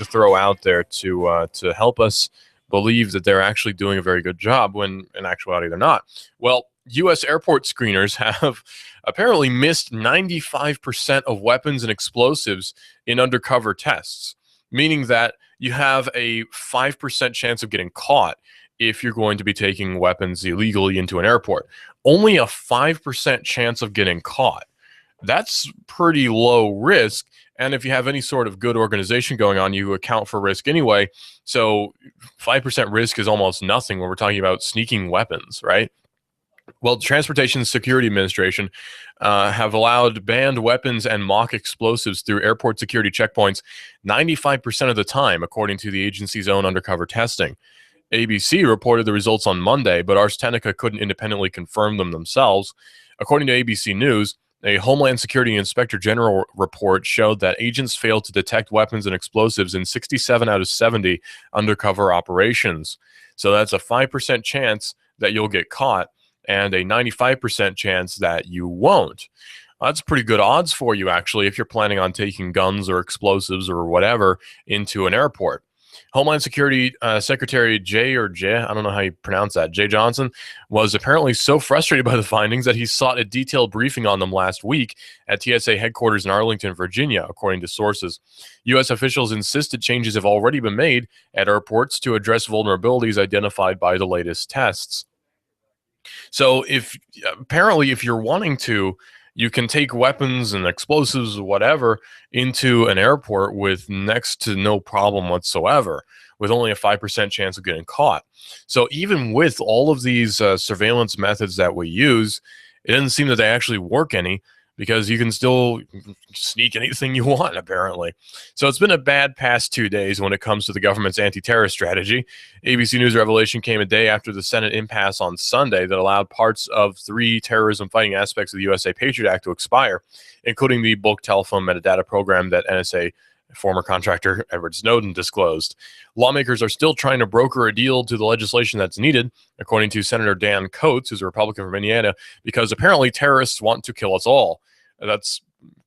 to throw out there to help us believe that they're actually doing a very good job when in actuality they're not. Well, U.S. airport screeners have apparently missed 95% of weapons and explosives in undercover tests, meaning that you have a 5% chance of getting caught if you're going to be taking weapons illegally into an airport. Only a 5% chance of getting caught. That's pretty low risk. And if you have any sort of good organization going on, you account for risk anyway. So 5% risk is almost nothing when we're talking about sneaking weapons, right? Well, the Transportation Security Administration have allowed banned weapons and mock explosives through airport security checkpoints 95% of the time, according to the agency's own undercover testing. ABC reported the results on Monday, but Ars Technica couldn't independently confirm them themselves. According to ABC News, a Homeland Security Inspector General report showed that agents failed to detect weapons and explosives in 67 out of 70 undercover operations. So that's a 5% chance that you'll get caught and a 95% chance that you won't. That's pretty good odds for you, actually, if you're planning on taking guns or explosives or whatever into an airport. Homeland Security Secretary Jay, I don't know how you pronounce that, Jay Johnson, was apparently so frustrated by the findings that he sought a detailed briefing on them last week at TSA headquarters in Arlington, Virginia, according to sources. U.S. officials insisted changes have already been made at airports to address vulnerabilities identified by the latest tests. So if you're wanting to, you can take weapons and explosives or whatever into an airport with next to no problem whatsoever, with only a 5% chance of getting caught. So even with all of these surveillance methods that we use, it doesn't seem that they actually work any, because you can still sneak anything you want, apparently. So it's been a bad past 2 days when it comes to the government's anti-terrorist strategy. ABC News revelation came a day after the Senate impasse on Sunday that allowed parts of 3 terrorism-fighting aspects of the USA Patriot Act to expire, including the bulk telephone metadata program that NSA former contractor Edward Snowden disclosed. Lawmakers are still trying to broker a deal to the legislation that's needed, according to Senator Dan Coats, who's a Republican from Indiana, because apparently terrorists want to kill us all. That's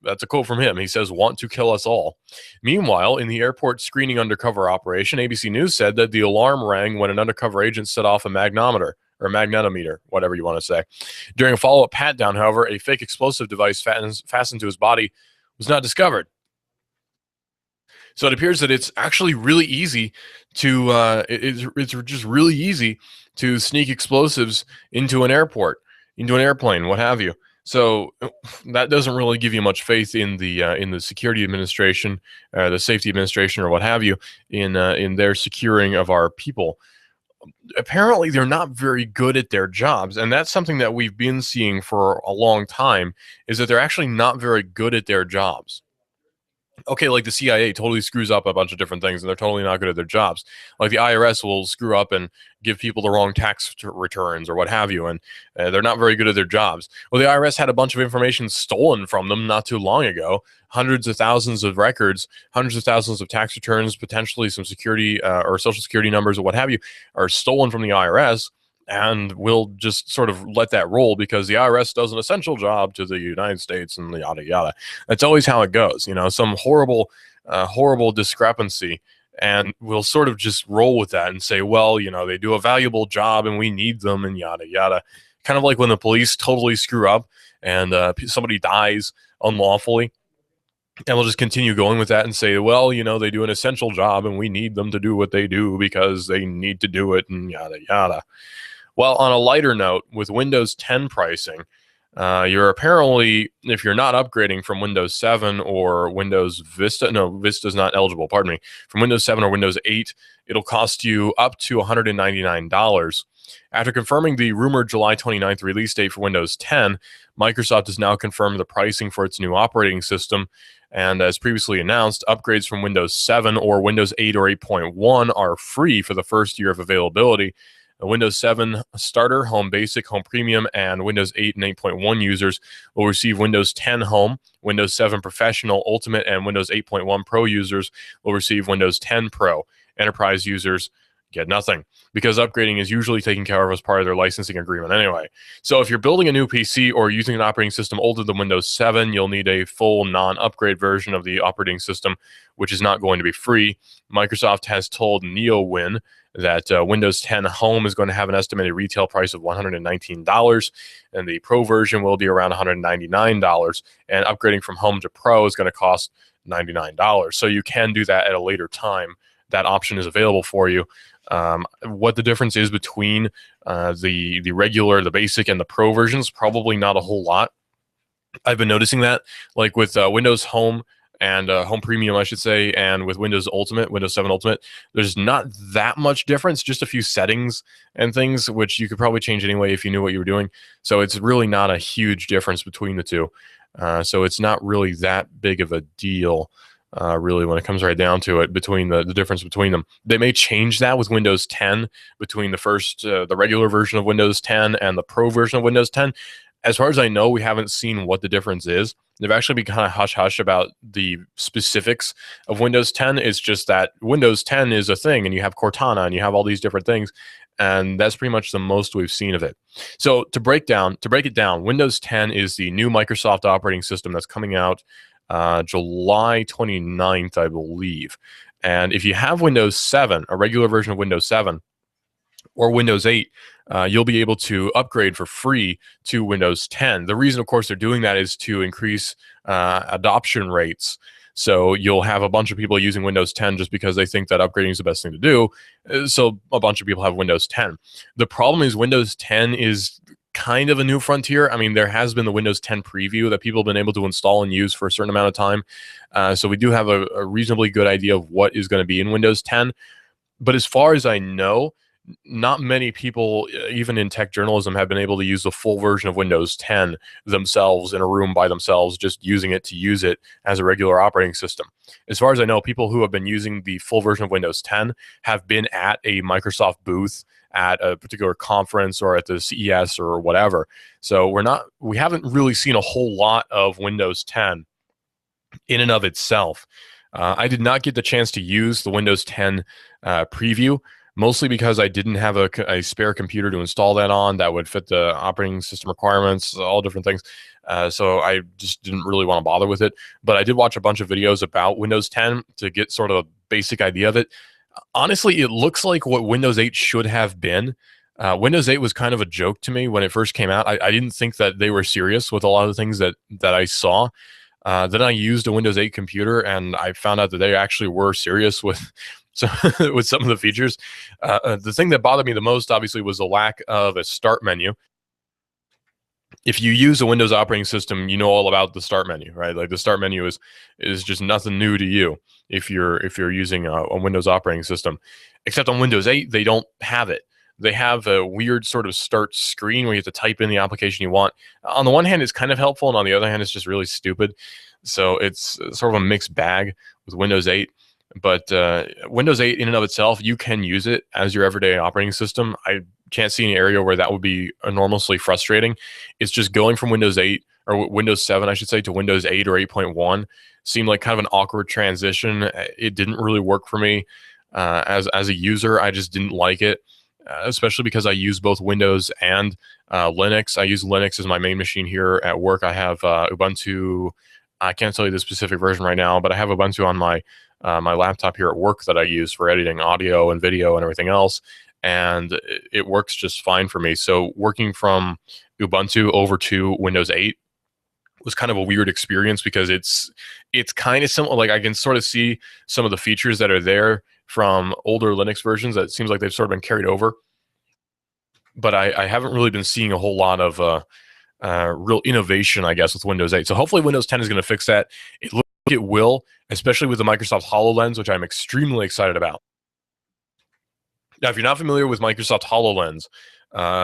a quote from him. He says, want to kill us all. Meanwhile, in the airport screening undercover operation, ABC News said that the alarm rang when an undercover agent set off a magnetometer, whatever you want to say. During a follow-up pat-down, however, a fake explosive device fastened to his body was not discovered. So it appears that it's actually really easy to, it's just really easy to sneak explosives into an airport, into an airplane, what have you. So that doesn't really give you much faith in the security administration, the safety administration, or what have you, in their securing of our people. Apparently, they're not very good at their jobs, and that's something that we've been seeing for a long time, is that they're actually not very good at their jobs. Okay, like the CIA totally screws up a bunch of different things, and they're totally not good at their jobs. Like the IRS will screw up and give people the wrong tax returns or what have you, and they're not very good at their jobs. Well, the IRS had a bunch of information stolen from them not too long ago. Hundreds of thousands of records, hundreds of thousands of tax returns, potentially some security or social security numbers or what have you, are stolen from the IRS. And we'll just sort of let that roll because the IRS does an essential job to the United States and yada yada. That's always how it goes, some horrible discrepancy, and we'll sort of just roll with that and say, well, they do a valuable job and we need them and yada yada. Kind of like when the police totally screw up and somebody dies unlawfully. And we'll just continue going with that and say, well, they do an essential job and we need them to do what they do because they need to do it and yada yada. Well, on a lighter note, with Windows 10 pricing, you're apparently, if you're not upgrading from Windows 7 or Windows Vista, no, Vista's not eligible, pardon me, from Windows 7 or Windows 8, it'll cost you up to $199. After confirming the rumored July 29th release date for Windows 10, Microsoft has now confirmed the pricing for its new operating system. And as previously announced, upgrades from Windows 7 or Windows 8 or 8.1 are free for the first year of availability. Windows 7 Starter, Home Basic, Home Premium, and Windows 8 and 8.1 users will receive Windows 10 Home, Windows 7 Professional, Ultimate, and Windows 8.1 Pro users will receive Windows 10 Pro. Enterprise users get nothing, because upgrading is usually taken care of as part of their licensing agreement anyway. So if you're building a new PC or using an operating system older than Windows 7, you'll need a full non-upgrade version of the operating system, which is not going to be free. Microsoft has told NeoWin that Windows 10 Home is going to have an estimated retail price of $119, and the Pro version will be around $199, and upgrading from Home to Pro is going to cost $99. So you can do that at a later time. That option is available for you. What the difference is between the regular, the basic, and the Pro versions, probably not a whole lot. I've been noticing that, like with Windows Home and Home Premium, I should say, and with Windows Ultimate, Windows 7 Ultimate, there's not that much difference, just a few settings and things, which you could probably change anyway if you knew what you were doing. So it's really not a huge difference between the two. So it's not really that big of a deal, really, when it comes right down to it, between the difference between them. They may change that with Windows 10 between the regular version of Windows 10 and the Pro version of Windows 10. As far as I know, we haven't seen what the difference is. They've actually been kind of hush-hush about the specifics of Windows 10. It's just that Windows 10 is a thing, and you have Cortana, and you have all these different things, and that's pretty much the most we've seen of it. So to break it down, Windows 10 is the new Microsoft operating system that's coming out July 29th, I believe. And if you have Windows 7, a regular version of Windows 7, or Windows 8, you'll be able to upgrade for free to Windows 10. The reason, of course, they're doing that is to increase adoption rates. So you'll have a bunch of people using Windows 10 just because they think that upgrading is the best thing to do. So a bunch of people have Windows 10. The problem is Windows 10 is kind of a new frontier. I mean, there has been the Windows 10 preview that people have been able to install and use for a certain amount of time. So we do have a reasonably good idea of what is going to be in Windows 10. But as far as I know, not many people, even in tech journalism, have been able to use the full version of Windows 10 themselves in a room by themselves, just using it to use it as a regular operating system. As far as I know, people who have been using the full version of Windows 10 have been at a Microsoft booth at a particular conference or at the CES or whatever. So we haven't really seen a whole lot of Windows 10 in and of itself. I did not get the chance to use the Windows 10 preview, mostly because I didn't have a spare computer to install that on that would fit the operating system requirements, all different things. So I just didn't really want to bother with it. But I did watch a bunch of videos about Windows 10 to get sort of a basic idea of it. Honestly, it looks like what Windows 8 should have been. Windows 8 was kind of a joke to me when it first came out. I didn't think that they were serious with a lot of the things that I saw. Then I used a Windows 8 computer, and I found out that they actually were serious with with some of the features. The thing that bothered me the most, obviously, was the lack of a start menu. If you use a Windows operating system, you know all about the start menu, right? Like the start menu is just nothing new to you if you're using a Windows operating system. Except on Windows 8, they don't have it. They have a weird sort of start screen where you have to type in the application you want. On the one hand, it's kind of helpful, and on the other hand, it's just really stupid. So it's sort of a mixed bag with Windows 8. But Windows 8 in and of itself, you can use it as your everyday operating system. I can't see any area where that would be enormously frustrating. It's just going from Windows 8 or Windows 7, I should say, to Windows 8 or 8.1 seemed like kind of an awkward transition. It didn't really work for me as a user. I just didn't like it, especially because I use both Windows and Linux. I use Linux as my main machine here at work. I have Ubuntu. I can't tell you the specific version right now, but I have Ubuntu on my laptop here at work that I use for editing audio and video and everything else, and it works just fine for me. So working from Ubuntu over to Windows 8 was kind of a weird experience because it's kind of similar. Like I can sort of see some of the features that are there from older Linux versions that seems like they've sort of been carried over, but I haven't really been seeing a whole lot of real innovation, I guess, with Windows 8. So hopefully Windows 10 is going to fix that. It looks like it will, especially with the Microsoft HoloLens, which I'm extremely excited about. Now, if you're not familiar with Microsoft HoloLens,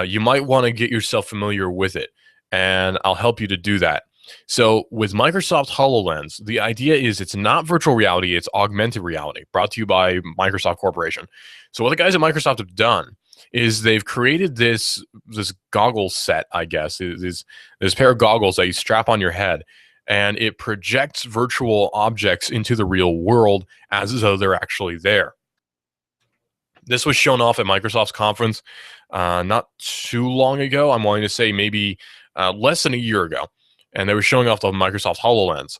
you might want to get yourself familiar with it, and I'll help you to do that. So with Microsoft HoloLens, the idea is it's not virtual reality, it's augmented reality, brought to you by Microsoft Corporation. So what the guys at Microsoft have done is they've created this goggle set, I guess, this pair of goggles that you strap on your head, and it projects virtual objects into the real world as though they're actually there. This was shown off at Microsoft's conference not too long ago. I'm wanting to say maybe less than a year ago. And they were showing off the Microsoft HoloLens.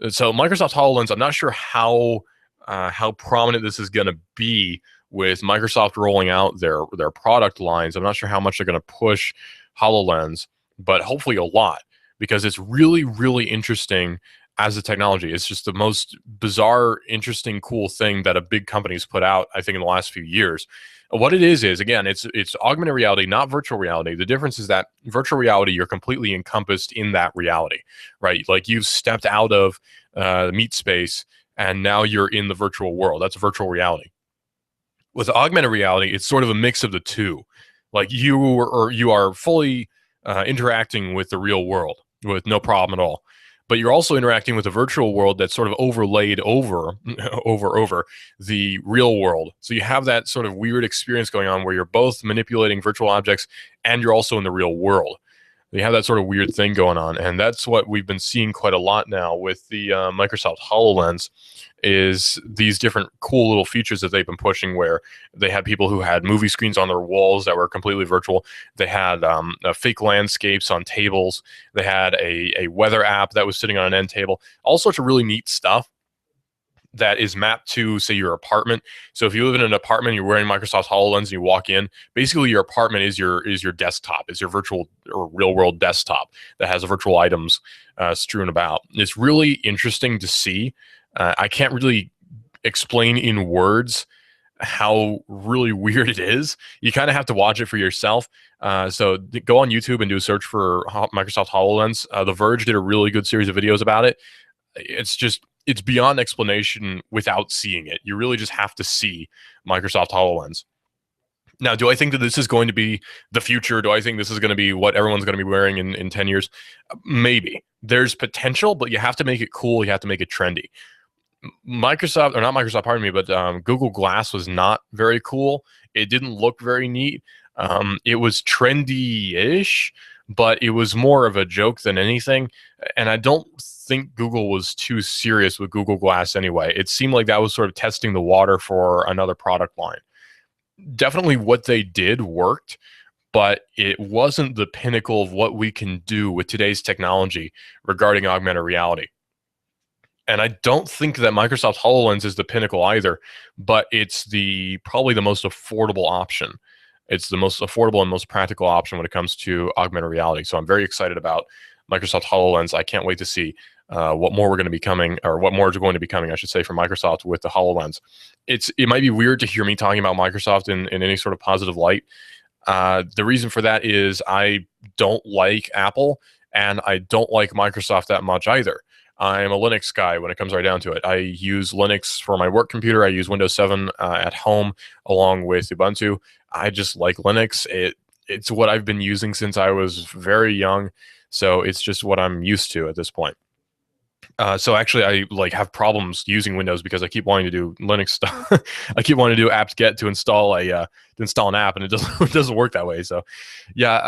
So Microsoft HoloLens, I'm not sure how prominent this is going to be with Microsoft rolling out their product lines. I'm not sure how much they're going to push HoloLens, but hopefully a lot, because it's really, really interesting as a technology. It's just the most bizarre, interesting, cool thing that a big company's put out, I think, in the last few years. What it is again, it's augmented reality, not virtual reality. The difference is that virtual reality, you're completely encompassed in that reality, right? Like you've stepped out of the meat space and now you're in the virtual world. That's virtual reality. With augmented reality, it's sort of a mix of the two. Like you are fully interacting with the real world with no problem at all, but you're also interacting with a virtual world that's sort of overlaid over the real world. So you have that sort of weird experience going on where you're both manipulating virtual objects and you're also in the real world. You have that sort of weird thing going on, and that's what we've been seeing quite a lot now with the Microsoft HoloLens, is these different cool little features that they've been pushing, where they had people who had movie screens on their walls that were completely virtual. They had fake landscapes on tables. They had a weather app that was sitting on an end table. All sorts of really neat stuff that is mapped to, say, your apartment. So if you live in an apartment, you're wearing Microsoft HoloLens and you walk in, basically your apartment is your desktop, is your virtual or real world desktop that has virtual items strewn about. It's really interesting to see. I can't really explain in words how really weird it is. You kind of have to watch it for yourself. So go on YouTube and do a search for Microsoft HoloLens. The Verge did a really good series of videos about it. It's beyond explanation without seeing it. You really just have to see Microsoft HoloLens. Now, do I think that this is going to be the future? Do I think this is going to be what everyone's going to be wearing in 10 years? Maybe. There's potential, but you have to make it cool. You have to make it trendy. Microsoft, or not Microsoft, pardon me, but Google Glass was not very cool. It didn't look very neat. It was trendy-ish, but it was more of a joke than anything. And I don't think Google was too serious with Google Glass anyway. It seemed like that was sort of testing the water for another product line. Definitely what they did worked, but it wasn't the pinnacle of what we can do with today's technology regarding augmented reality. And I don't think that Microsoft HoloLens is the pinnacle either, but it's probably the most affordable option. It's the most affordable and most practical option when it comes to augmented reality. So I'm very excited about Microsoft HoloLens. I can't wait to see what more we're going to be coming, or what more is going to be coming, I should say, from Microsoft with the HoloLens. It might be weird to hear me talking about Microsoft in any sort of positive light. The reason for that is I don't like Apple, and I don't like Microsoft that much either. I'm a Linux guy when it comes right down to it. I use Linux for my work computer. I use Windows 7 at home along with Ubuntu. I just like Linux. It's what I've been using since I was very young, so it's just what I'm used to at this point. So actually, I have problems using Windows because I keep wanting to do Linux stuff. I keep wanting to do apt-get to install an app, and it doesn't work that way. So, yeah,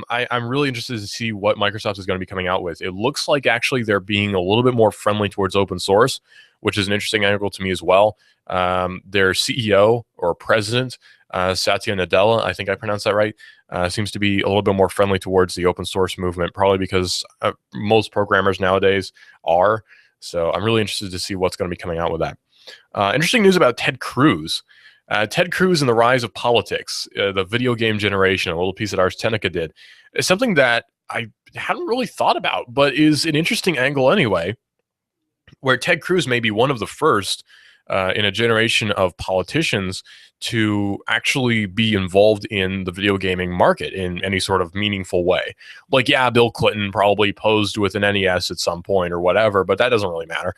I'm really interested to see what Microsoft is going to be coming out with. It looks like actually they're being a little bit more friendly towards open source, which is an interesting angle to me as well. Their CEO or president, Satya Nadella, I think I pronounced that right, seems to be a little bit more friendly towards the open source movement, probably because most programmers nowadays are. So I'm really interested to see what's going to be coming out with that. Interesting news about Ted Cruz. Ted Cruz and the rise of politics, the video game generation, a little piece that Ars Technica did, is something that I hadn't really thought about, but is an interesting angle anyway, where Ted Cruz may be one of the first in a generation of politicians to actually be involved in the video gaming market in any sort of meaningful way. Like, yeah, Bill Clinton probably posed with an NES at some point or whatever, but that doesn't really matter.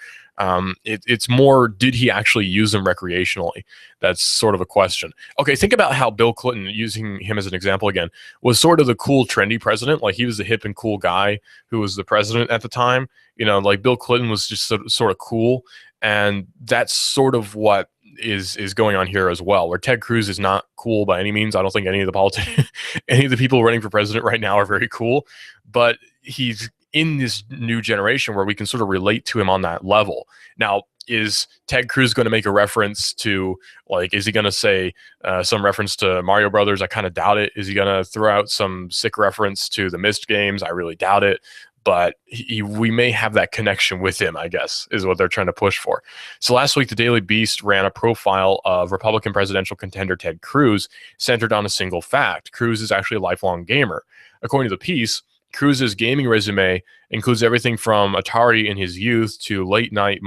It's more, did he actually use them recreationally? That's sort of a question. Okay, think about how Bill Clinton, using him as an example again, was sort of the cool, trendy president. Like, he was the hip and cool guy who was the president at the time. You know, like Bill Clinton was just sort of cool. And that's sort of what is going on here as well, where Ted Cruz is not cool by any means. I don't think any of the people running for president right now are very cool, but he's in this new generation where we can sort of relate to him on that level. Now, is Ted Cruz going to make a reference to, like, is he going to say some reference to Mario Brothers? I kind of doubt it. Is he going to throw out some sick reference to the Myst games? I really doubt it. But we may have that connection with him, I guess, is what they're trying to push for. So last week, the Daily Beast ran a profile of Republican presidential contender Ted Cruz centered on a single fact. Cruz is actually a lifelong gamer. According to the piece, Cruz's gaming resume includes everything from Atari in his youth to late-night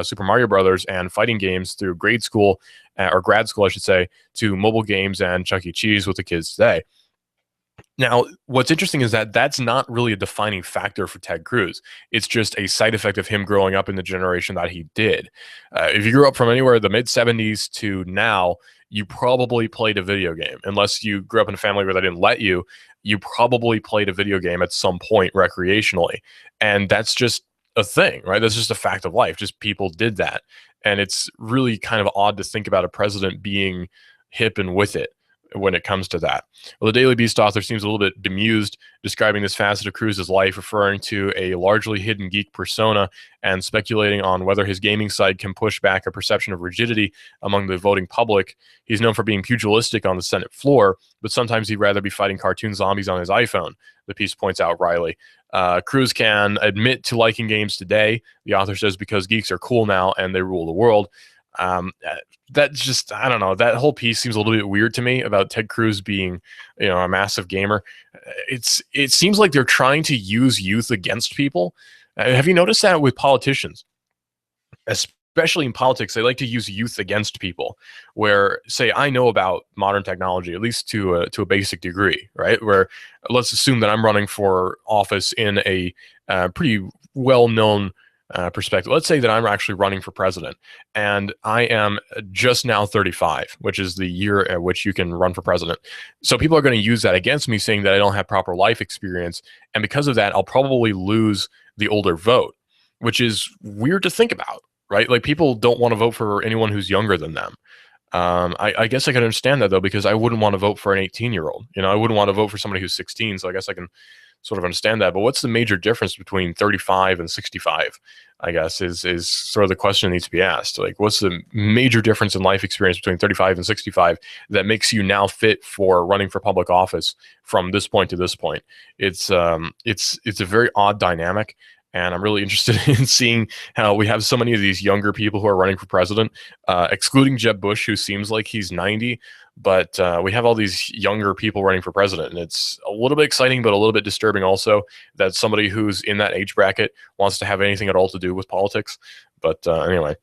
Super Mario Brothers and fighting games through grade school, or grad school, I should say, to mobile games and Chuck E. Cheese with the kids today. Now, what's interesting is that that's not really a defining factor for Ted Cruz. It's just a side effect of him growing up in the generation that he did. If you grew up from anywhere in the mid-70s to now, you probably played a video game. Unless you grew up in a family where they didn't let you, you probably played a video game at some point recreationally. And that's just a thing, right? That's just a fact of life. Just people did that. And it's really kind of odd to think about a president being hip and with it when it comes to that. Well, the Daily Beast author seems a little bit bemused, describing this facet of Cruz's life, referring to a largely hidden geek persona and speculating on whether his gaming side can push back a perception of rigidity among the voting public. He's known for being pugilistic on the Senate floor, but sometimes he'd rather be fighting cartoon zombies on his iPhone, the piece points out wryly. Cruz can admit to liking games today, the author says, because geeks are cool now and they rule the world. That's just, I don't know, that whole piece seems a little bit weird to me about Ted Cruz being, a massive gamer. It seems like they're trying to use youth against people. Have you noticed that with politicians? Especially in politics, they like to use youth against people, where, say, I know about modern technology, at least to a basic degree, right? Where let's assume that I'm running for office in a pretty well-known perspective. Let's say that I'm actually running for president and I am just now 35, which is the year at which you can run for president. So people are going to use that against me, saying that I don't have proper life experience. And because of that, I'll probably lose the older vote, which is weird to think about, right? Like, people don't want to vote for anyone who's younger than them. I guess I can understand that, though, because I wouldn't want to vote for an 18-year-old. I wouldn't want to vote for somebody who's 16. So I guess I can sort of understand that. But what's the major difference between 35 and 65, I guess, is sort of the question that needs to be asked. Like, what's the major difference in life experience between 35 and 65 that makes you now fit for running for public office from this point to this point? It's a very odd dynamic. And I'm really interested in seeing how we have so many of these younger people who are running for president, excluding Jeb Bush, who seems like he's 90. But we have all these younger people running for president. And it's a little bit exciting, but a little bit disturbing also that somebody who's in that age bracket wants to have anything at all to do with politics. But anyway.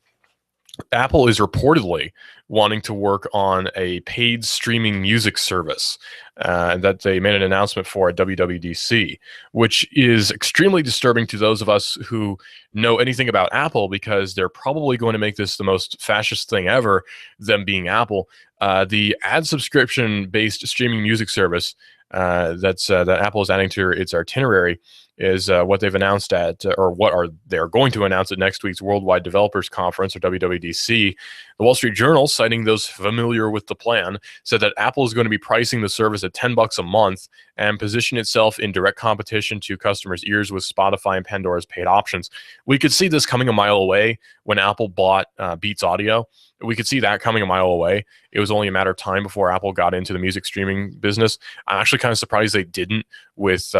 Apple is reportedly wanting to work on a paid streaming music service that they made an announcement for at WWDC, which is extremely disturbing to those of us who know anything about Apple, because they're probably going to make this the most fascist thing ever, them being Apple. The ad subscription-based streaming music service that Apple is adding to its itinerary is what they've announced they're going to announce at next week's Worldwide Developers Conference, or WWDC. The Wall Street Journal, citing those familiar with the plan, said that Apple is going to be pricing the service at $10 a month and position itself in direct competition to customers' ears with Spotify and Pandora's paid options. We could see this coming a mile away when Apple bought Beats Audio. We could see that coming a mile away. It was only a matter of time before Apple got into the music streaming business. I'm actually kind of surprised they didn't with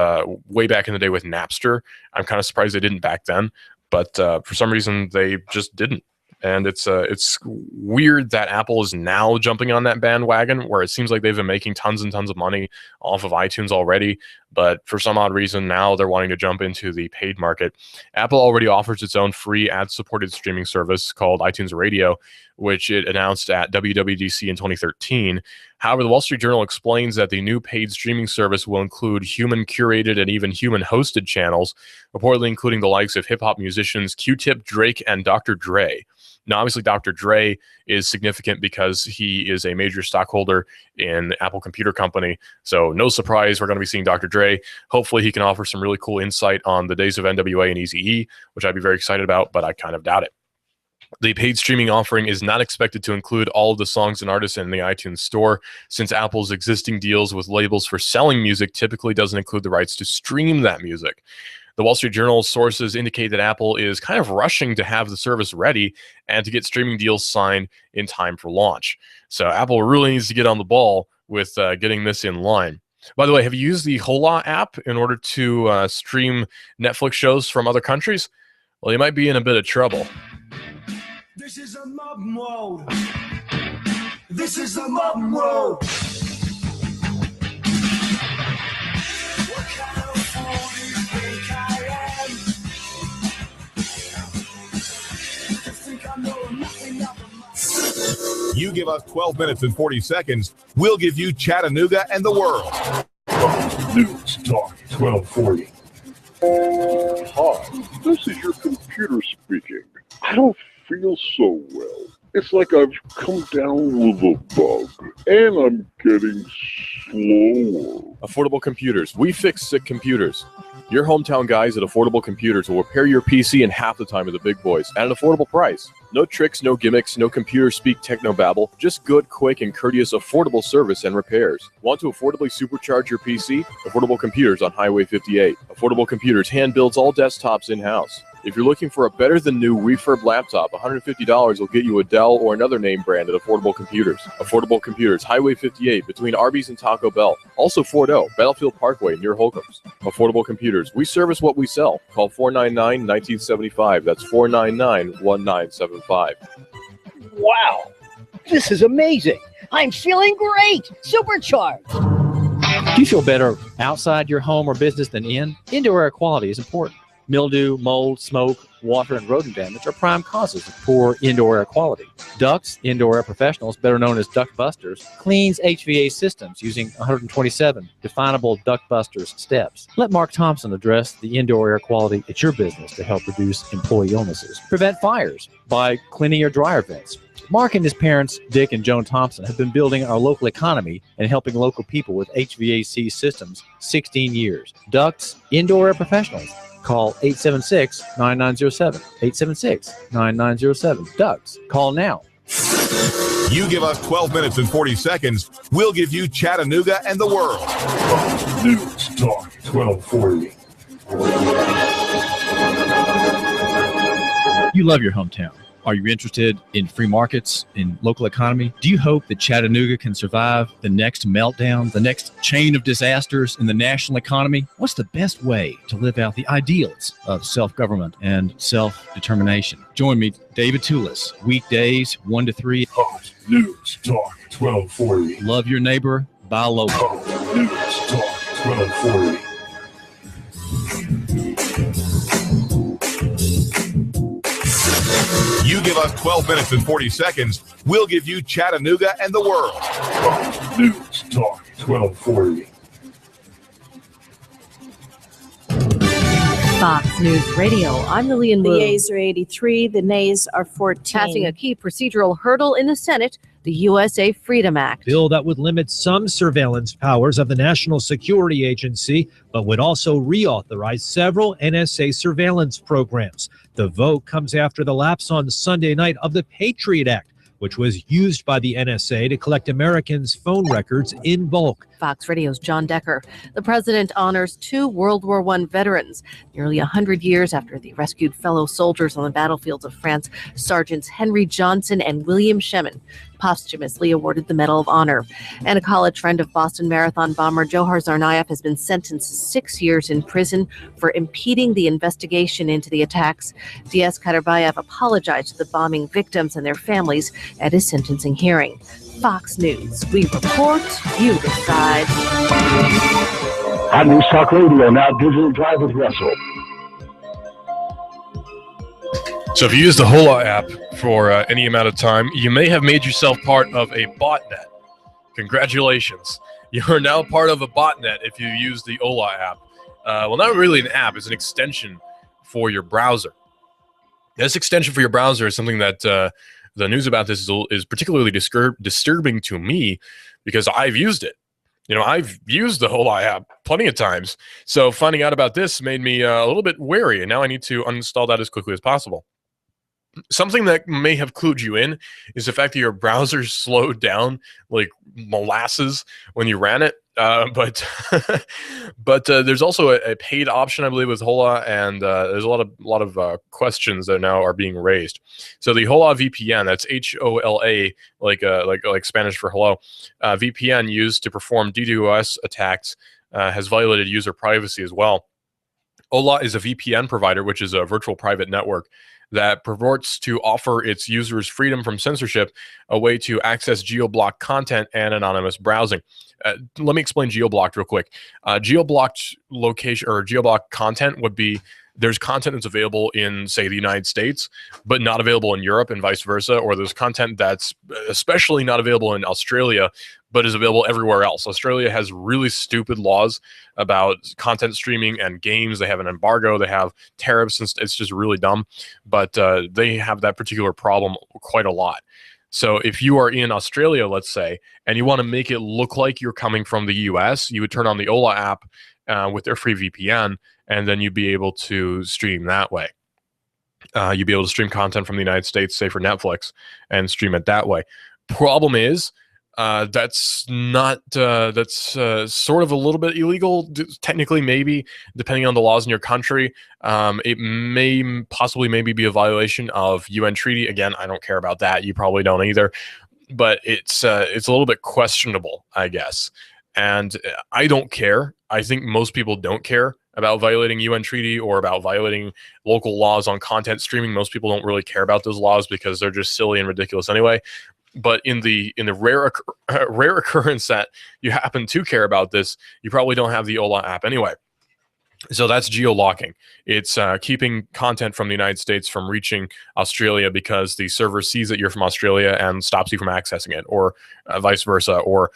way back in the day with Napster. I'm kind of surprised they didn't back then, but for some reason they just didn't. And it's weird that Apple is now jumping on that bandwagon, where it seems like they've been making tons and tons of money off of iTunes already. But for some odd reason, now they're wanting to jump into the paid market. Apple already offers its own free ad-supported streaming service called iTunes Radio, which it announced at WWDC in 2013. However, the Wall Street Journal explains that the new paid streaming service will include human-curated and even human-hosted channels, reportedly including the likes of hip-hop musicians Q-Tip, Drake, and Dr. Dre. Now, obviously, Dr. Dre is significant because he is a major stockholder in Apple Computer Company. So no surprise, we're going to be seeing Dr. Dre. Hopefully, he can offer some really cool insight on the days of NWA and Eazy-E, which I'd be very excited about, but I kind of doubt it. The paid streaming offering is not expected to include all of the songs and artists in the iTunes store, since Apple's existing deals with labels for selling music typically doesn't include the rights to stream that music. The Wall Street Journal sources indicate that Apple is kind of rushing to have the service ready and to get streaming deals signed in time for launch. So Apple really needs to get on the ball with getting this in line. By the way, have you used the Hola app in order to stream Netflix shows from other countries? Well, you might be in a bit of trouble. This is a mob mode. This is a mob mode. What kind of fool do you think I am? You think I know nothing of the You give us 12 minutes and 40 seconds, we'll give you Chattanooga and the world. News Talk 1240. Hi, this is your computer speaking. I don't feel so well. It's like I've come down with a bug, and I'm getting slower. Affordable Computers. We fix sick computers. Your hometown guys at Affordable Computers will repair your PC in half the time of the big boys at an affordable price. No tricks, no gimmicks, no computer speak technobabble. Just good, quick, and courteous affordable service and repairs. Want to affordably supercharge your PC? Affordable Computers on Highway 58. Affordable Computers hand builds all desktops in-house. If you're looking for a better-than-new refurb laptop, $150 will get you a Dell or another name brand at Affordable Computers. Affordable Computers, Highway 58, between Arby's and Taco Bell. Also Fort O, Battlefield Parkway, near Holcomb's. Affordable Computers, we service what we sell. Call 499-1975. That's 499-1975. Wow, this is amazing. I'm feeling great. Supercharged. Do you feel better outside your home or business than in? Indoor air quality is important. Mildew, mold, smoke, water, and rodent damage are prime causes of poor indoor air quality. Ducts, Indoor Air Professionals, better known as Duct Busters, cleans HVAC systems using 127 definable Duct Busters steps. Let Mark Thompson address the indoor air quality at your business to help reduce employee illnesses. Prevent fires by cleaning your dryer vents. Mark and his parents, Dick and Joan Thompson, have been building our local economy and helping local people with HVAC systems 16 years. Ducts, Indoor Air Professionals. Call 876-9907. 876-9907. Ducts. Call now. You give us 12 minutes and 40 seconds, we'll give you Chattanooga and the world. News Talk 1240. You love your hometown. Are you interested in free markets, in local economy? Do you hope that Chattanooga can survive the next meltdown, the next chain of disasters in the national economy? What's the best way to live out the ideals of self-government and self-determination? Join me, David Toulis, weekdays 1 to 3. Hot News Talk 1240. Love your neighbor, buy local. Hot News Talk 1240. You give us 12 minutes and 40 seconds, we'll give you Chattanooga and the world. News Talk 1240. Fox News Radio. I'm Lillian Wu. The yeas are 83, the nays are 14. Passing a key procedural hurdle in the Senate, the USA Freedom Act. Bill that would limit some surveillance powers of the National Security Agency, but would also reauthorize several NSA surveillance programs. The vote comes after the lapse on Sunday night of the Patriot Act, which was used by the NSA to collect Americans' phone records in bulk. Fox Radio's John Decker. The president honors 2 World War I veterans. Nearly 100 years after they rescued fellow soldiers on the battlefields of France, Sergeants Henry Johnson and William Shemin posthumously awarded the Medal of Honor. And a college friend of Boston Marathon bomber Johar Tsarnaev has been sentenced to 6 years in prison for impeding the investigation into the attacks. Diaz Kaderbayev apologized to the bombing victims and their families at his sentencing hearing. Fox News. We report, you decide. On News Talk Radio, now Digital Drive with Russell. So if you use the Hola app for any amount of time, you may have made yourself part of a botnet. Congratulations. You are now part of a botnet if you use the Hola app. Well, not really an app. It's an extension for your browser. This extension for your browser is something that the news about this is particularly disturbing to me because I've used it. You know, I've used the Hola app plenty of times. So finding out about this made me a little bit wary, and now I need to uninstall that as quickly as possible. Something that may have clued you in is the fact that your browser slowed down like molasses when you ran it. But but there's also a paid option, I believe, with Hola, and there's a lot of questions that now are being raised. So the Hola VPN, that's HOLA, like Spanish for hello, VPN used to perform DDoS attacks has violated user privacy as well. Hola is a VPN provider, which is a virtual private network that purports to offer its users freedom from censorship, a way to access geo-blocked content and anonymous browsing. Let me explain geo-blocked real quick. Geo-blocked location or geo-blocked content would be there's content that's available in, say, the United States, but not available in Europe and vice versa, or there's content that's especially not available in Australia, but is available everywhere else. Australia has really stupid laws about content streaming and games. They have an embargo, they have tariffs, and it's just really dumb. But they have that particular problem quite a lot. So if you are in Australia, let's say, and you want to make it look like you're coming from the US, you would turn on the Hola app with their free VPN, and then you'd be able to stream that way. You'd be able to stream content from the United States, say for Netflix, and stream it that way. Problem is, that's not that's sort of a little bit illegal, technically, maybe, depending on the laws in your country. It may possibly maybe be a violation of UN treaty. Again, I don't care about that. You probably don't either, but it's a little bit questionable, I guess. And I don't care. I think most people don't care about violating UN treaty or about violating local laws on content streaming. Most people don't really care about those laws because they're just silly and ridiculous anyway. But in the rare occurrence that you happen to care about this, you probably don't have the Hola app anyway. So that's geo-locking. It's keeping content from the United States from reaching Australia because the server sees that you're from Australia and stops you from accessing it, or vice versa. Or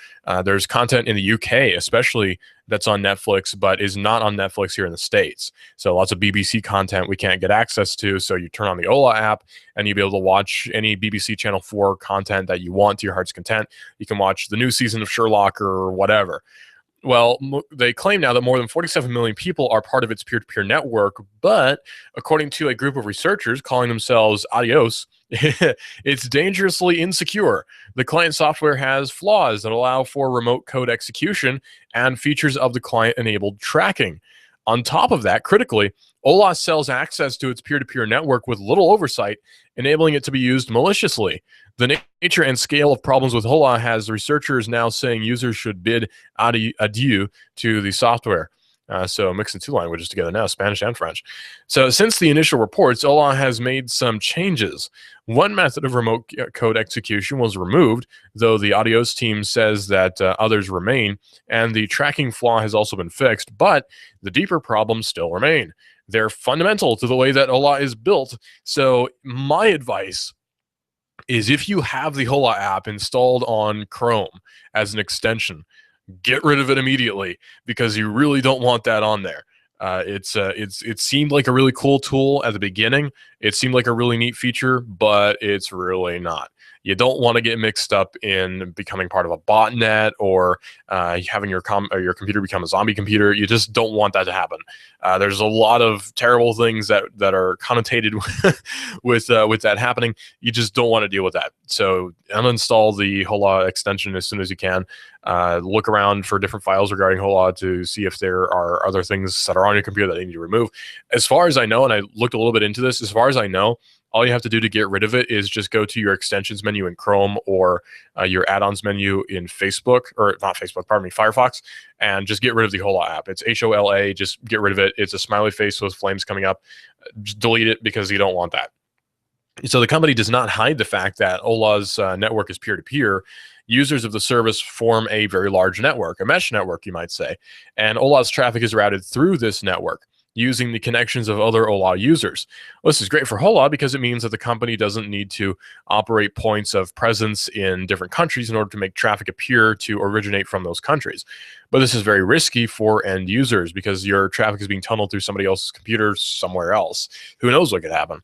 there's content in the UK, especially, that's on Netflix, but is not on Netflix here in the States. So lots of BBC content we can't get access to. So you turn on the Hola app and you'll be able to watch any BBC Channel 4 content that you want to your heart's content. You can watch the new season of Sherlock or whatever. Well, they claim now that more than 47 million people are part of its peer-to-peer network, but according to a group of researchers calling themselves Adios, it's dangerously insecure. The client software has flaws that allow for remote code execution and features of the client-enabled tracking. On top of that, critically, Hola sells access to its peer-to-peer network with little oversight, enabling it to be used maliciously. The nature and scale of problems with Hola has researchers now saying users should bid adieu to the software. So mixing two languages together now, Spanish and French. So since the initial reports, Hola has made some changes. One method of remote code execution was removed, though the Adios team says that others remain, and the tracking flaw has also been fixed, but the deeper problems still remain. They're fundamental to the way that Hola is built. So my advice is, if you have the Hola app installed on Chrome as an extension, get rid of it immediately, because you really don't want that on there. It seemed like a really cool tool at the beginning. It seemed like a really neat feature, but it's really not. You don't want to get mixed up in becoming part of a botnet or having your computer become a zombie computer. You just don't want that to happen. There's a lot of terrible things that are connotated with that happening. You just don't want to deal with that. So uninstall the Hola extension as soon as you can. Look around for different files regarding Hola to see if there are other things that are on your computer that you need to remove. As far as I know, and I looked a little bit into this, as far as I know, all you have to do to get rid of it is just go to your extensions menu in Chrome or your add-ons menu in Facebook, or not Facebook, pardon me, Firefox, and just get rid of the Hola app. It's HOLA, just get rid of it. It's a smiley face with flames coming up. Just delete it, because you don't want that. So the company does not hide the fact that Hola's network is peer-to-peer. Users of the service form a very large network, a mesh network, you might say, and Hola's traffic is routed through this network using the connections of other Hola users. Well, this is great for Hola because it means that the company doesn't need to operate points of presence in different countries in order to make traffic appear to originate from those countries. But this is very risky for end users because your traffic is being tunneled through somebody else's computer somewhere else. Who knows what could happen?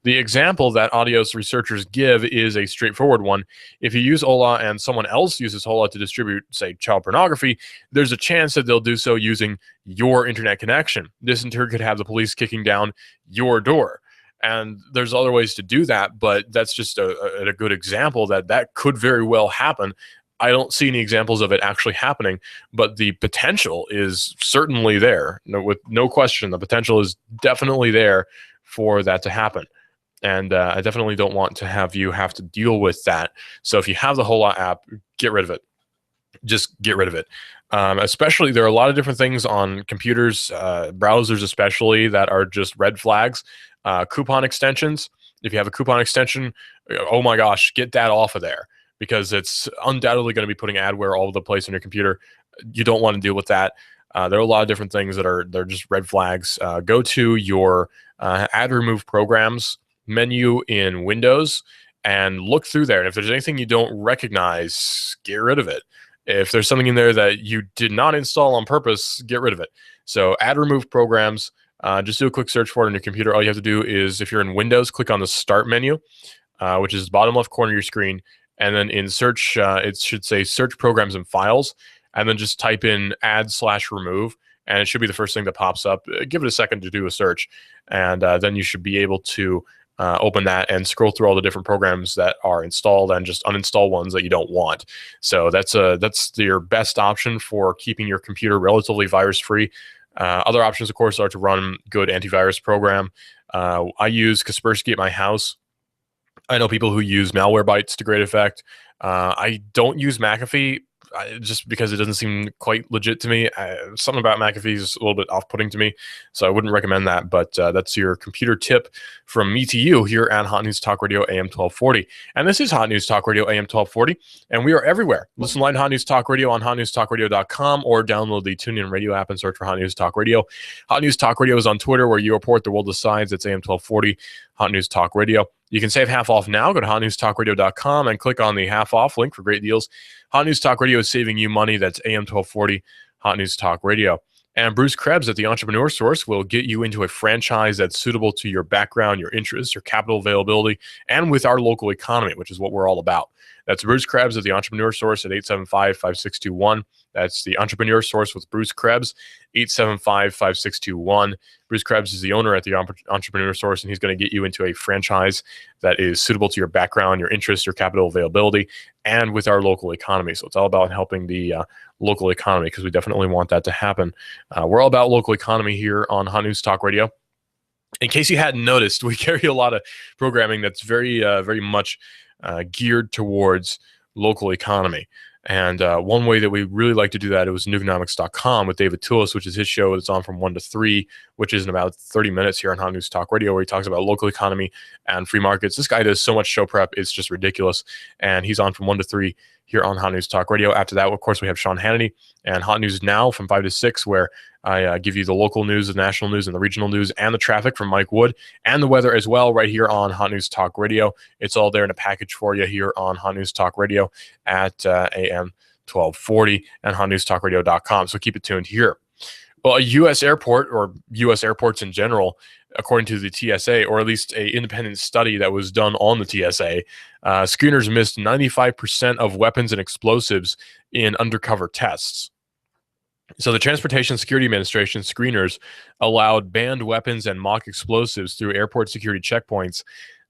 The example that Adios researchers give is a straightforward one. If you use Hola and someone else uses Hola to distribute, say, child pornography, there's a chance that they'll do so using your internet connection. This in turn could have the police kicking down your door. And there's other ways to do that, but that's just a good example that could very well happen. I don't see any examples of it actually happening, but the potential is certainly there. With no question, the potential is definitely there for that to happen. And I definitely don't want to have you have to deal with that. So if you have the Hola app, get rid of it. Just get rid of it. Especially, there are a lot of different things on computers, browsers especially, that are just red flags. Coupon extensions. If you have a coupon extension, oh my gosh, get that off of there, because it's undoubtedly going to be putting adware all over the place on your computer. You don't want to deal with that. There are a lot of different things that they're just red flags. Go to your add remove programs menu in Windows and look through there. And if there's anything you don't recognize, get rid of it. If there's something in there that you did not install on purpose, get rid of it. So add remove programs. Just do a quick search for it on your computer. All you have to do is, if you're in Windows, click on the Start menu, which is the bottom left corner of your screen. And then in search, it should say Search Programs and Files. And then just type in add/remove. And it should be the first thing that pops up. Give it a second to do a search. And then you should be able to open that and scroll through all the different programs that are installed and just uninstall ones that you don't want. So that's your best option for keeping your computer relatively virus-free. Other options, of course, are to run good antivirus program. I use Kaspersky at my house. I know people who use Malwarebytes to great effect. I don't use McAfee just because it doesn't seem quite legit to me. Something about McAfee is a little bit off-putting to me, so I wouldn't recommend that. But that's your computer tip from me to you here at Hot News Talk Radio AM 1240. And this is Hot News Talk Radio AM 1240, and we are everywhere. Listen live to Hot News Talk Radio on hotnewstalkradio.com, or download the TuneIn Radio app and search for Hot News Talk Radio. Hot News Talk Radio is on Twitter, where you report the world decides. It's AM 1240, Hot News Talk Radio. You can save half off now. Go to hotnewstalkradio.com and click on the half off link for great deals. Hot News Talk Radio is saving you money. That's AM 1240, Hot News Talk Radio. And Bruce Krebs at the Entrepreneur Source will get you into a franchise that's suitable to your background, your interests, your capital availability, and with our local economy, which is what we're all about. That's Bruce Krebs at the Entrepreneur Source at 875-5621. That's the Entrepreneur Source with Bruce Krebs, 875-5621. Bruce Krebs is the owner at the Entrepreneur Source, and he's going to get you into a franchise that is suitable to your background, your interests, your capital availability, and with our local economy. So it's all about helping the local economy, because we definitely want that to happen. We're all about local economy here on Hot News Talk Radio. In case you hadn't noticed, we carry a lot of programming that's very much geared towards local economy. And one way that we really like to do that, it was Nukenomics.com with David Toulis, which is his show. It's on from 1 to 3, which is in about 30 minutes here on Hot News Talk Radio, where he talks about local economy and free markets. This guy does so much show prep, it's just ridiculous. And he's on from 1 to 3 here on Hot News Talk Radio. After that, of course, we have Sean Hannity and Hot News Now from 5 to 6, where I give you the local news, the national news, and the regional news, and the traffic from Mike Wood, and the weather as well, right here on Hot News Talk Radio. It's all there in a package for you here on Hot News Talk Radio at AM 1240 and hotnewstalkradio.com. So keep it tuned here. Well, a U.S. airport, or U.S. airports in general, according to the TSA, or at least an independent study that was done on the TSA, screeners missed 95% of weapons and explosives in undercover tests. So the Transportation Security Administration screeners allowed banned weapons and mock explosives through airport security checkpoints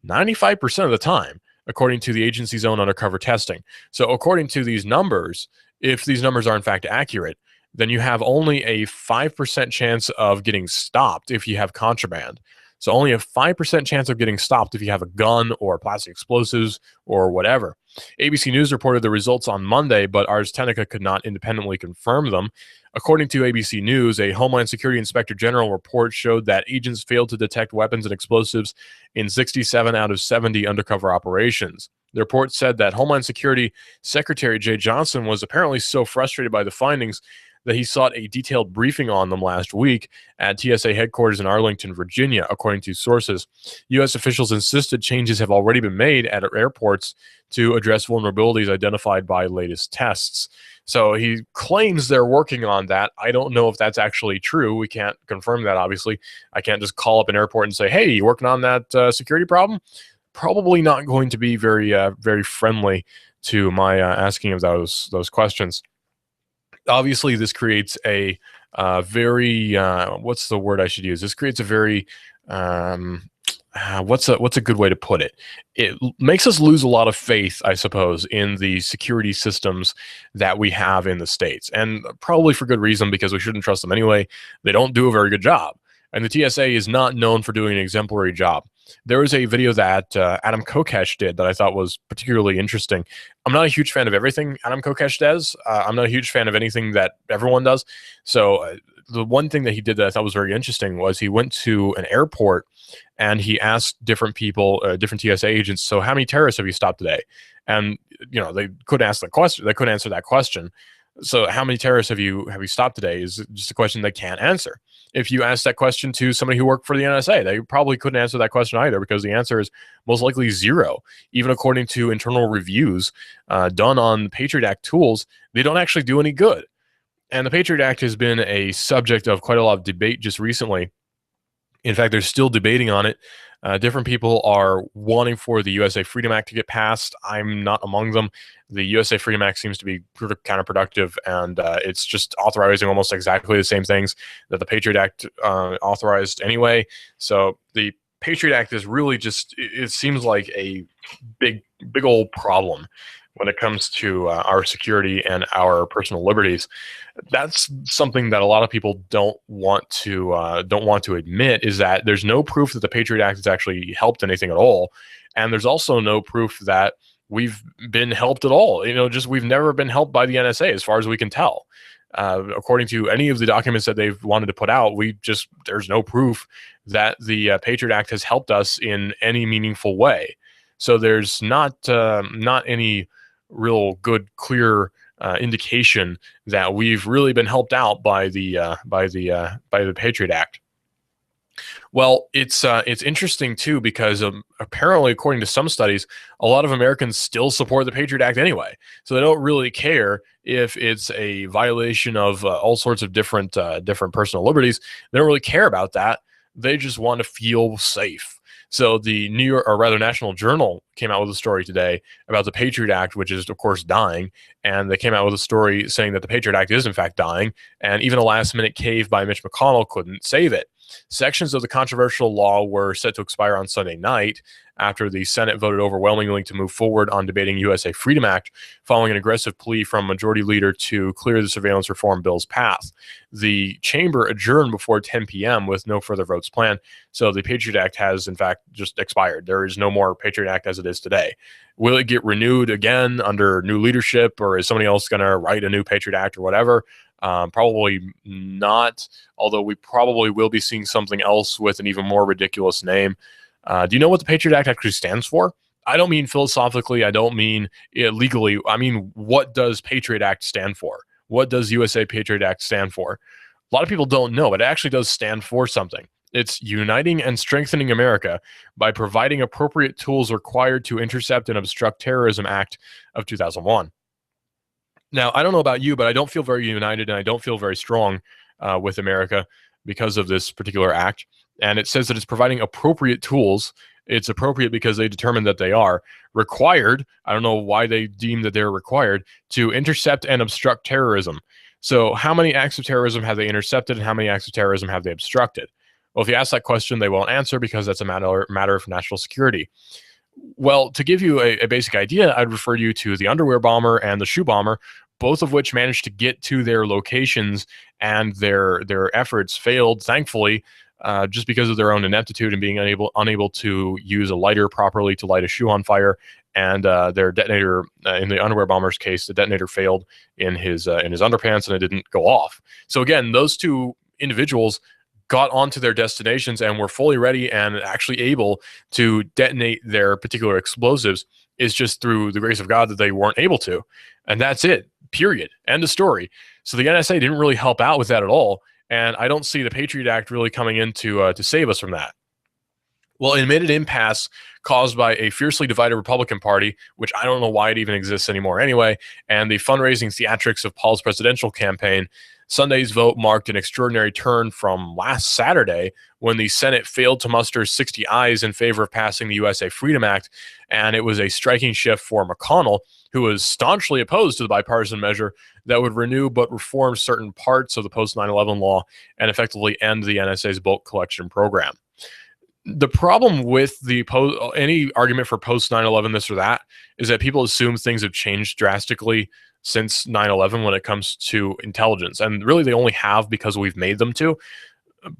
95% of the time, according to the agency's own undercover testing. So according to these numbers, if these numbers are in fact accurate, then you have only a 5% chance of getting stopped if you have contraband. So only a 5% chance of getting stopped if you have a gun or plastic explosives or whatever. ABC News reported the results on Monday, but Ars Technica could not independently confirm them. According to ABC News, a Homeland Security Inspector General report showed that agents failed to detect weapons and explosives in 67 out of 70 undercover operations. The report said that Homeland Security Secretary Jay Johnson was apparently so frustrated by the findings that he sought a detailed briefing on them last week at TSA headquarters in Arlington, Virginia, according to sources. U.S. officials insisted changes have already been made at airports to address vulnerabilities identified by latest tests. So he claims they're working on that. I don't know if that's actually true. We can't confirm that, obviously. I can't just call up an airport and say, hey, you working on that security problem? Probably not going to be very friendly to my asking of those questions. Obviously, this creates a very, what's the word I should use? This creates a very, what's a good way to put it? It makes us lose a lot of faith, I suppose, in the security systems that we have in the States, and probably for good reason, because we shouldn't trust them anyway. They don't do a very good job, and the TSA is not known for doing an exemplary job. There was a video that Adam Kokesh did that I thought was particularly interesting. I'm not a huge fan of everything Adam Kokesh does. I'm not a huge fan of anything that everyone does. So the one thing that he did that I thought was very interesting was he went to an airport and he asked different people, different TSA agents, so how many terrorists have you stopped today? And they couldn't ask the question. They couldn't answer that question. So how many terrorists have you stopped today is just a question they can't answer. If you ask that question to somebody who worked for the NSA, they probably couldn't answer that question either, because the answer is most likely 0. Even according to internal reviews done on the Patriot Act tools, they don't actually do any good. And the Patriot Act has been a subject of quite a lot of debate just recently. In fact, they're still debating on it. Different people are wanting for the USA Freedom Act to get passed. I'm not among them. The USA Freedom Act seems to be counterproductive, and it's just authorizing almost exactly the same things that the Patriot Act authorized anyway. So the Patriot Act is really just, it seems like a big old problem when it comes to our security and our personal liberties. That's something that a lot of people don't want to admit, is that there's no proof that the Patriot Act has actually helped anything at all, and there's also no proof that we've been helped at all. Just we've never been helped by the NSA as far as we can tell. According to any of the documents that they've wanted to put out, there's no proof that the Patriot Act has helped us in any meaningful way. So there's not any real good, clear indication that we've really been helped out by the Patriot Act. Well, it's interesting too, because apparently, according to some studies, a lot of Americans still support the Patriot Act anyway. So they don't really care if it's a violation of all sorts of different personal liberties. They don't really care about that. They just want to feel safe. So the National Journal came out with a story today about the Patriot Act, which is, of course, dying. And they came out with a story saying that the Patriot Act is, in fact, dying. And even a last-minute cave by Mitch McConnell couldn't save it. Sections of the controversial law were set to expire on Sunday night after the Senate voted overwhelmingly to move forward on debating USA Freedom Act, following an aggressive plea from Majority Leader to clear the surveillance reform bill's path. The chamber adjourned before 10 p.m. with no further votes planned, so the Patriot Act has, in fact, just expired. There is no more Patriot Act as it is today. Will it get renewed again under new leadership, or is somebody else going to write a new Patriot Act or whatever? Probably not, although we probably will be seeing something else with an even more ridiculous name. Do you know what the Patriot Act actually stands for? I don't mean philosophically. I don't mean legally. I mean, what does Patriot Act stand for? What does USA Patriot Act stand for? A lot of people don't know, but it actually does stand for something. It's uniting and strengthening America by providing appropriate tools required to intercept and obstruct terrorism Act of 2001. Now, I don't know about you, but I don't feel very united and I don't feel very strong with America because of this particular act. And it says that it's providing appropriate tools. It's appropriate because they determined that they are required. I don't know why they deem that they're required to intercept and obstruct terrorism. So how many acts of terrorism have they intercepted and how many acts of terrorism have they obstructed? Well, if you ask that question, they won't answer because that's a matter of national security. Well, to give you a basic idea, I'd refer you to the underwear bomber and the shoe bomber, both of which managed to get to their locations, and their efforts failed, thankfully, just because of their own ineptitude and being unable to use a lighter properly to light a shoe on fire. And their detonator, in the underwear bomber's case, the detonator failed in his underpants and it didn't go off. So again, those two individuals got onto their destinations and were fully ready and actually able to detonate their particular explosives. It's just through the grace of God that they weren't able to. And that's it, period. End of story. So the NSA didn't really help out with that at all. And I don't see the Patriot Act really coming in to save us from that. Well, amid an impasse caused by a fiercely divided Republican Party, which I don't know why it even exists anymore anyway, and the fundraising theatrics of Paul's presidential campaign, Sunday's vote marked an extraordinary turn from last Saturday when the Senate failed to muster 60 ayes in favor of passing the USA Freedom Act, and it was a striking shift for McConnell, who was staunchly opposed to the bipartisan measure that would renew but reform certain parts of the post-9/11 law and effectively end the NSA's bulk collection program. The problem with any argument for post 9/11 this or that is that people assume things have changed drastically since 9/11 when it comes to intelligence, and really they only have because we've made them to.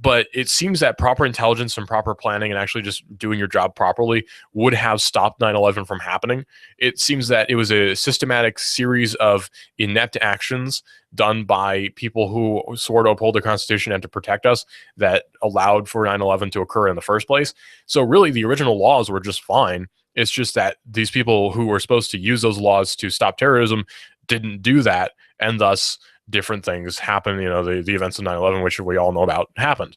But it seems that proper intelligence and proper planning and actually just doing your job properly would have stopped 9/11 from happening. It seems that it was a systematic series of inept actions done by people who swore to uphold the Constitution and to protect us that allowed for 9/11 to occur in the first place. So really the original laws were just fine. It's just that these people who were supposed to use those laws to stop terrorism didn't do that, and thus different things happen. The events of 9/11, which we all know about, happened.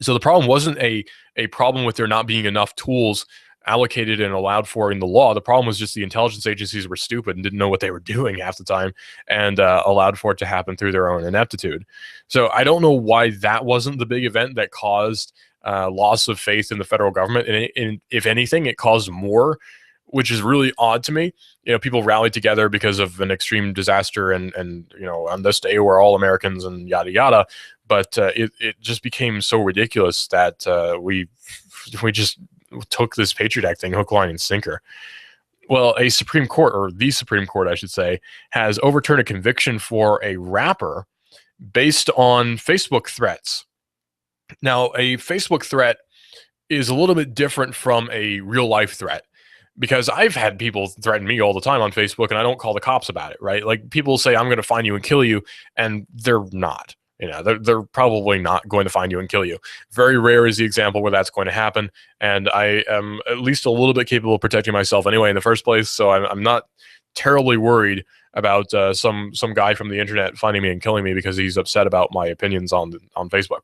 So the problem wasn't a problem with there not being enough tools allocated and allowed for in the law. The problem was just the intelligence agencies were stupid and didn't know what they were doing half the time, and allowed for it to happen through their own ineptitude. So I don't know why that wasn't the big event that caused loss of faith in the federal government. And if anything, it caused more, which is really odd to me. People rallied together because of an extreme disaster and on this day we're all Americans and yada yada. But it just became so ridiculous that we just took this Patriot Act thing hook, line, and sinker. Well, a Supreme Court, or the Supreme Court, I should say, has overturned a conviction for a rapper based on Facebook threats. Now, a Facebook threat is a little bit different from a real life threat, because I've had people threaten me all the time on Facebook, and I don't call the cops about it, right? Like, people say, I'm going to find you and kill you, and they're not. They're probably not going to find you and kill you. Very rare is the example where that's going to happen, and I am at least a little bit capable of protecting myself anyway in the first place, so I'm not terribly worried about some guy from the internet finding me and killing me because he's upset about my opinions on Facebook.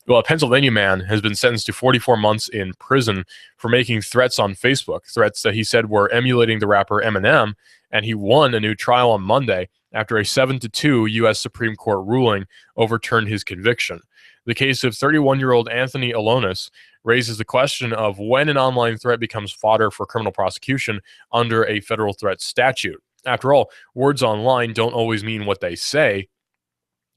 Well, a Pennsylvania man has been sentenced to 44 months in prison for making threats on Facebook, threats that he said were emulating the rapper Eminem, and he won a new trial on Monday after a 7-2 U.S. Supreme Court ruling overturned his conviction. The case of 31-year-old Anthony Alonis raises the question of when an online threat becomes fodder for criminal prosecution under a federal threat statute. After all, words online don't always mean what they say.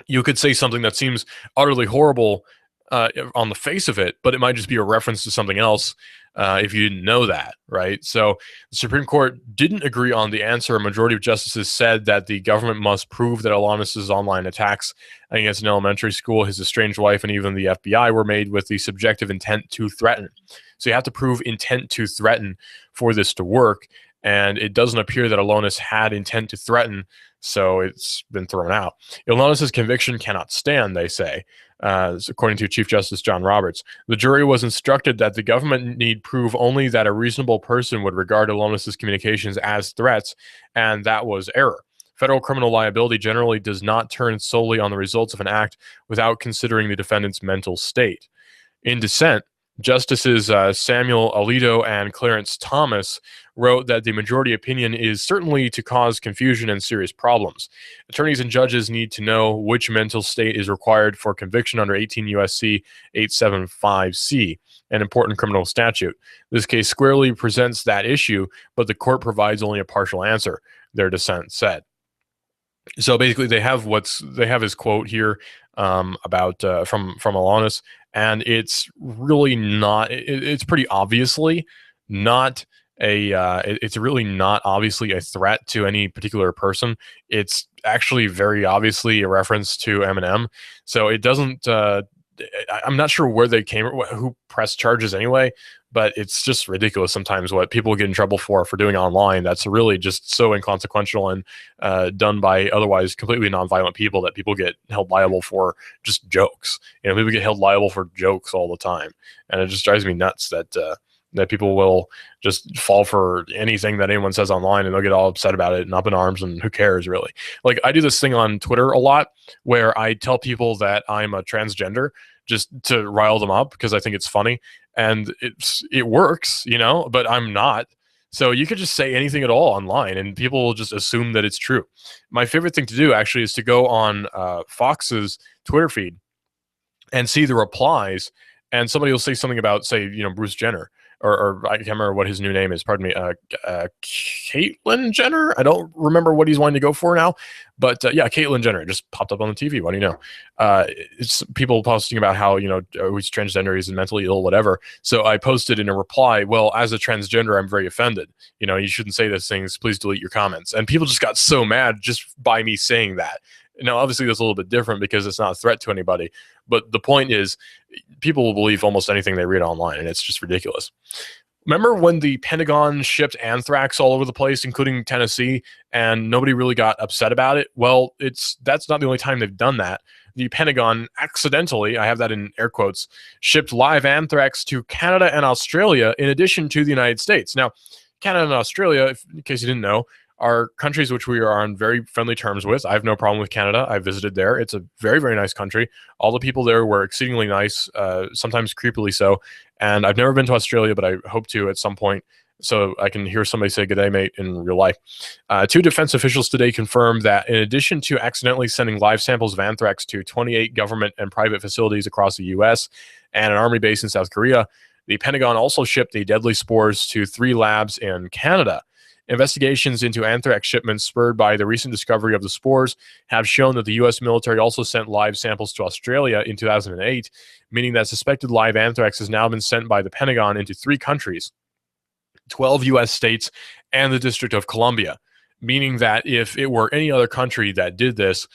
You could say something that seems utterly horrible on the face of it, but it might just be a reference to something else if you didn't know that, right? So the Supreme Court didn't agree on the answer. A majority of justices said that the government must prove that Alonis' online attacks against an elementary school, his estranged wife, and even the FBI were made with the subjective intent to threaten. So you have to prove intent to threaten for this to work, and it doesn't appear that Alonis had intent to threaten, so it's been thrown out. Alonis' conviction cannot stand, they say. According to Chief Justice John Roberts, the jury was instructed that the government need prove only that a reasonable person would regard Alonis' communications as threats, and that was error. Federal criminal liability generally does not turn solely on the results of an act without considering the defendant's mental state. In dissent, Justices Samuel Alito and Clarence Thomas wrote that the majority opinion is certainly to cause confusion and serious problems. Attorneys and judges need to know which mental state is required for conviction under 18 U.S.C. 875C, an important criminal statute. This case squarely presents that issue, but the court provides only a partial answer, their dissent said. So basically, they have his quote here about from Alonis, and it's really not. It's pretty obviously not a. It's really not obviously a threat to any particular person. It's actually very obviously a reference to Eminem. So it doesn't. I'm not sure where they came, who pressed charges anyway, but it's just ridiculous sometimes what people get in trouble for doing online. That's really just so inconsequential and done by otherwise completely nonviolent people that people get held liable for just jokes. People get held liable for jokes all the time, and it just drives me nuts that that people will just fall for anything that anyone says online, and they'll get all upset about it and up in arms, and who cares really? Like, I do this thing on Twitter a lot where I tell people that I'm a transgender just to rile them up because I think it's funny, and it works, but I'm not. So you could just say anything at all online and people will just assume that it's true. My favorite thing to do actually is to go on Fox's Twitter feed and see the replies, and somebody will say something about, say, Bruce Jenner. or I can't remember what his new name is. Pardon me, Caitlyn Jenner. I don't remember what he's wanting to go for now, but yeah, Caitlyn Jenner just popped up on the TV. What do you know? It's people posting about how he's transgender, he's mentally ill, whatever. So I posted in a reply, well, as a transgender, I'm very offended. You shouldn't say those things. Please delete your comments. And people just got so mad just by me saying that. Now, obviously, that's a little bit different because it's not a threat to anybody. But the point is, people will believe almost anything they read online, and it's just ridiculous. Remember when the Pentagon shipped anthrax all over the place, including Tennessee, and nobody really got upset about it? Well, that's not the only time they've done that. The Pentagon accidentally, I have that in air quotes, shipped live anthrax to Canada and Australia in addition to the United States. Now, Canada and Australia, in case you didn't know, are countries which we are on very friendly terms with. I have no problem with Canada. I visited there. It's a very, very nice country. All the people there were exceedingly nice, sometimes creepily so. And I've never been to Australia, but I hope to at some point so I can hear somebody say, "Good day, mate," in real life. 2 defense officials today confirmed that in addition to accidentally sending live samples of anthrax to 28 government and private facilities across the U.S. and an army base in South Korea, the Pentagon also shipped the deadly spores to 3 labs in Canada. Investigations into anthrax shipments spurred by the recent discovery of the spores have shown that the U.S. military also sent live samples to Australia in 2008, meaning that suspected live anthrax has now been sent by the Pentagon into 3 countries, 12 U.S. states, and the District of Columbia, meaning that if it were any other country that did this,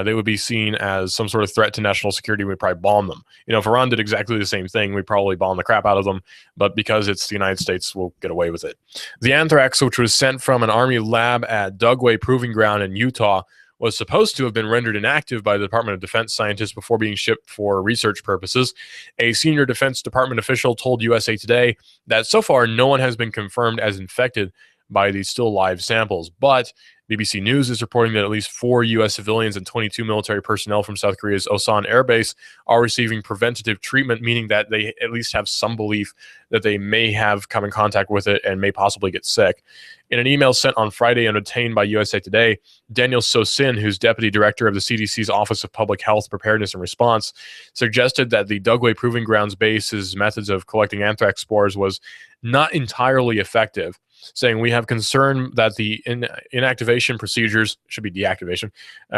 they would be seen as some sort of threat to national security. We'd probably bomb them. If Iran did exactly the same thing, we'd probably bomb the crap out of them. But because it's the United States, we'll get away with it. The anthrax, which was sent from an Army lab at Dugway Proving Ground in Utah, was supposed to have been rendered inactive by the Department of Defense scientists before being shipped for research purposes. A senior Defense Department official told USA Today that so far no one has been confirmed as infected by these still live samples. But BBC News is reporting that at least 4 U.S. civilians and 22 military personnel from South Korea's Osan Air Base are receiving preventative treatment, meaning that they at least have some belief that they may have come in contact with it and may possibly get sick. In an email sent on Friday and obtained by USA Today, Daniel So-Sin, who's deputy director of the CDC's Office of Public Health Preparedness and Response, suggested that the Dugway Proving Grounds base's methods of collecting anthrax spores was not entirely effective, saying we have concern that the inactivation procedures, should be deactivation,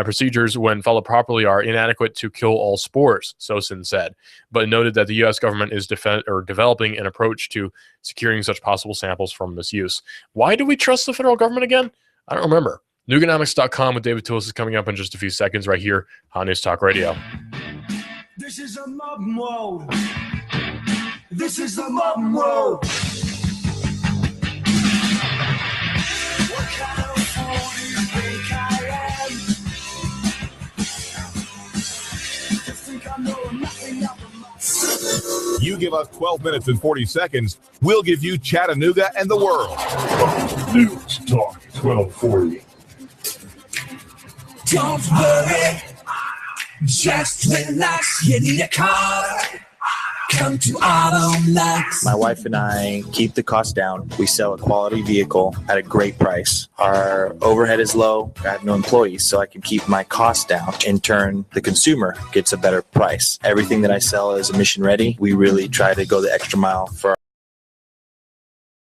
procedures when followed properly are inadequate to kill all spores, So-Sin said, but noted that the U.S. government is developing an approach to securing such possible samples from misuse. Why do we trust the federal government again? I don't remember. Nuganomics.com with David Tillis is coming up in just a few seconds right here on News Talk Radio. This is a mob mode. This is the mob mode. What kind of fool do you think I am? You think I know nothing about You give us 12 minutes and 40 seconds, we'll give you Chattanooga and the world. News Talk 1240. Don't worry, just relax, get in your car. Come to Automax. My wife and I keep the cost down. We sell a quality vehicle at a great price. Our overhead is low. I have no employees, so I can keep my costs down. In turn, the consumer gets a better price. Everything that I sell is emission ready. We really try to go the extra mile for